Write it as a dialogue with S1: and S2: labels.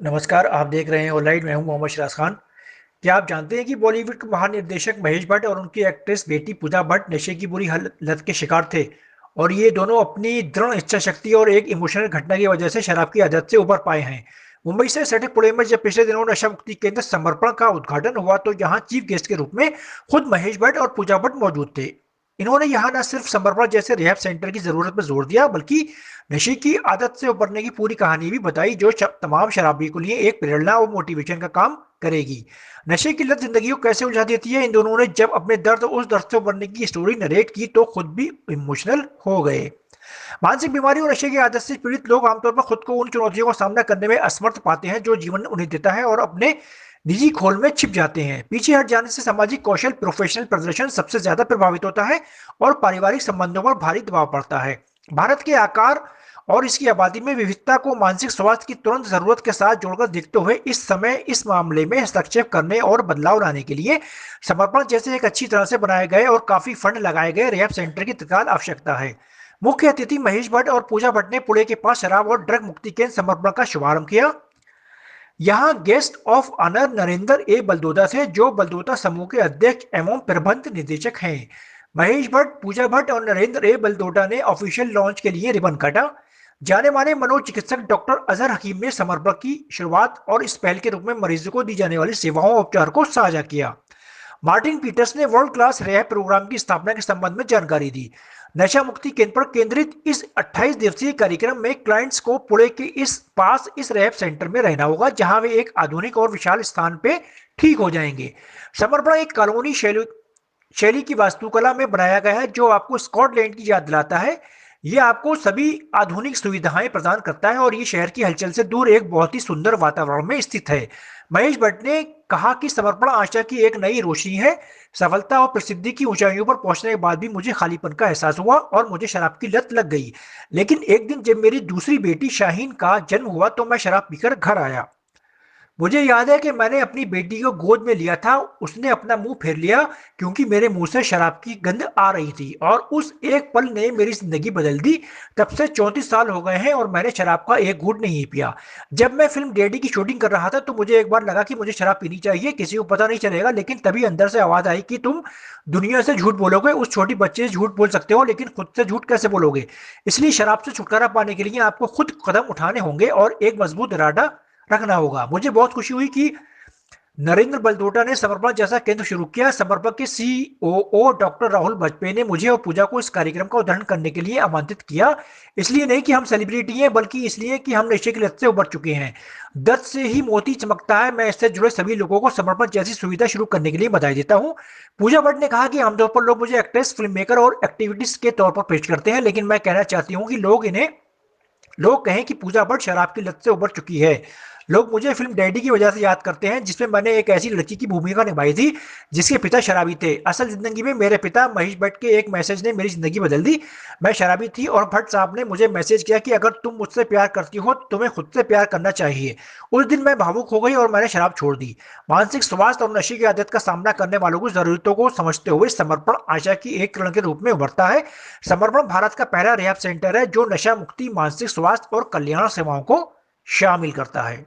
S1: नमस्कार, आप देख रहे हैं ऑनलाइन। मैं हूं मोहम्मद शराज खान। क्या आप जानते हैं कि बॉलीवुड के महानिर्देशक महेश भट्ट और उनकी एक्ट्रेस बेटी पूजा भट्ट नशे की बुरी लत के शिकार थे और ये दोनों अपनी दृढ़ इच्छा शक्ति और एक इमोशनल घटना की वजह से शराब की आदत से उबर पाए हैं। मुंबई से सटे पुणे में जब पिछले दिनों नशा मुक्ति केंद्र समर्पण का उद्घाटन हुआ तो यहाँ चीफ गेस्ट के रूप में खुद महेश भट्ट और पूजा भट्ट मौजूद थे। इन्होंने यहाँ न सिर्फ समर्पण जैसे रिहैब सेंटर की जरूरत पर जोर दिया बल्कि नशे की आदत से उबरने की पूरी कहानी भी बताई जो तमाम शराबी के लिए एक प्रेरणा और मोटिवेशन का काम करेगी। नशे की लत जिंदगी को कैसे उलझा देती है, इन दोनों ने जब अपने उस दर्द से उबरने की स्टोरी नरेट की तो खुद भी इमोशनल हो गए। मानसिक बीमारी और नशे की आदत से पीड़ित लोग आमतौर पर खुद को उन चुनौतियों का सामना करने में असमर्थ पाते हैं जो जीवन उन्हें देता है और अपने निजी खोल में छिप जाते हैं। पीछे हट जाने से सामाजिक कौशल, प्रोफेशनल प्रदर्शन सबसे ज्यादा प्रभावित होता है और पारिवारिक संबंधों पर भारी दबाव पड़ता है। भारत के आकार और इसकी आबादी में विविधता को मानसिक स्वास्थ्य की तुरंत जरूरत के साथ जोड़कर देखते हुए इस समय इस मामले में हस्तक्षेप करने और बदलाव लाने के लिए समर्पण जैसे एक अच्छी तरह से बनाए गए और काफी फंड लगाए गए रिहैब सेंटर की तत्काल आवश्यकता है। मुख्य अतिथि महेश भट्ट और पूजा भट्ट ने पुणे के पास शराब और ड्रग मुक्ति केंद्र समर्पण का शुभारंभ किया। यहाँ गेस्ट ऑफ ऑनर नरेंद्र ए बलदोदा थे जो बलदोदा समूह के अध्यक्ष एवं प्रबंध निदेशक हैं। महेश भट्ट, पूजा भट्ट और नरेंद्र ए बलदोदा ने ऑफिशियल लॉन्च के लिए रिबन काटा। जाने माने मनोचिकित्सक डॉक्टर अजहर हकीम ने समर्पण की शुरुआत और इस पहल के रूप में मरीजों को दी जाने वाली सेवाओं और उपचार को साझा किया। मार्टिन पीटर्स ने वर्ल्ड क्लास रिहैब प्रोग्राम की स्थापना के संबंध में जानकारी दी। नशा मुक्ति केंद्र पर केंद्रित इस 28 दिवसीय कार्यक्रम में क्लाइंट्स को पुणे के इस रिहैब सेंटर में रहना होगा जहां वे एक आधुनिक और विशाल स्थान पे ठीक हो जाएंगे। समर्पण एक कॉलोनी शैली की वास्तुकला में बनाया गया है जो आपको स्कॉटलैंड की याद दिलाता है। ये आपको सभी आधुनिक सुविधाएं प्रदान करता है और ये शहर की हलचल से दूर एक बहुत ही सुंदर वातावरण में स्थित है। महेश भट्ट ने कहा कि समर्पण आशा की एक नई रोशनी है। सफलता और प्रसिद्धि की ऊंचाइयों पर पहुंचने के बाद भी मुझे खालीपन का एहसास हुआ और मुझे शराब की लत लग गई। लेकिन एक दिन जब मेरी दूसरी बेटी शाहीन का जन्म हुआ तो मैं शराब पीकर घर आया। मुझे याद है कि मैंने अपनी बेटी को गोद में लिया था। उसने अपना मुंह फेर लिया क्योंकि मेरे मुंह से शराब की गंध आ रही थी और उस एक पल ने मेरी जिंदगी बदल दी। तब से 34 साल हो गए हैं और मैंने शराब का एक घूंट नहीं पिया। जब मैं फिल्म डैडी की शूटिंग कर रहा था तो मुझे एक बार लगा कि मुझे शराब पीनी चाहिए, किसी को पता नहीं चलेगा, लेकिन तभी अंदर से आवाज आई कि तुम दुनिया से झूठ बोलोगे। उस छोटी बच्चे से झूठ बोल सकते हो लेकिन खुद से झूठ कैसे बोलोगे। इसलिए शराब से छुटकारा पाने के लिए आपको खुद कदम उठाने होंगे और एक मजबूत इरादा रखना होगा। मुझे बहुत खुशी हुई कि नरेंद्र बलदोटा ने समर्पण जैसा केंद्र शुरू किया। समर्पण के सीओओ डॉक्टर राहुल वाजपेयी ने मुझे और पूजा को इस कार्यक्रम का उद्घाटन करने के लिए आमंत्रित किया। इसलिए नहीं कि हम सेलिब्रिटी हैं बल्कि इसलिए कि हम नशे की लत से उबर चुके हैं। दर्द से ही मोती चमकता है। मैं इससे जुड़े सभी लोगों को समर्पण जैसी सुविधा शुरू करने के लिए बधाई देता हूं। पूजा भट्ट ने कहा कि आमतौर पर लोग मुझे एक्ट्रेस, फिल्म मेकर और एक्टिविटीज के तौर पर पेश करते हैं, लेकिन मैं कहना चाहती हूं कि लोग कहें कि पूजा भट्ट शराब की लत से उबर चुकी है। लोग मुझे फिल्म डैडी की वजह से याद करते हैं जिसमें मैंने एक ऐसी लड़की की भूमिका निभाई थी जिसके पिता शराबी थे। असल जिंदगी में मेरे पिता महेश भट्ट के एक मैसेज ने मेरी जिंदगी बदल दी। मैं शराबी थी और भट्ट साहब ने मुझे मैसेज किया कि अगर तुम मुझसे प्यार करती हो तो तुम्हें खुद से प्यार करना चाहिए। उस दिन मैं भावुक हो गई और मैंने शराब छोड़ दी। मानसिक स्वास्थ्य और नशे की आदत का सामना करने वालों की जरूरतों को समझते हुए समर्पण आशा की एक किरण के रूप में उभरता है। समर्पण भारत का पहला रिहैब सेंटर है जो नशा मुक्ति, मानसिक स्वास्थ्य और कल्याण सेवाओं को शामिल करता है।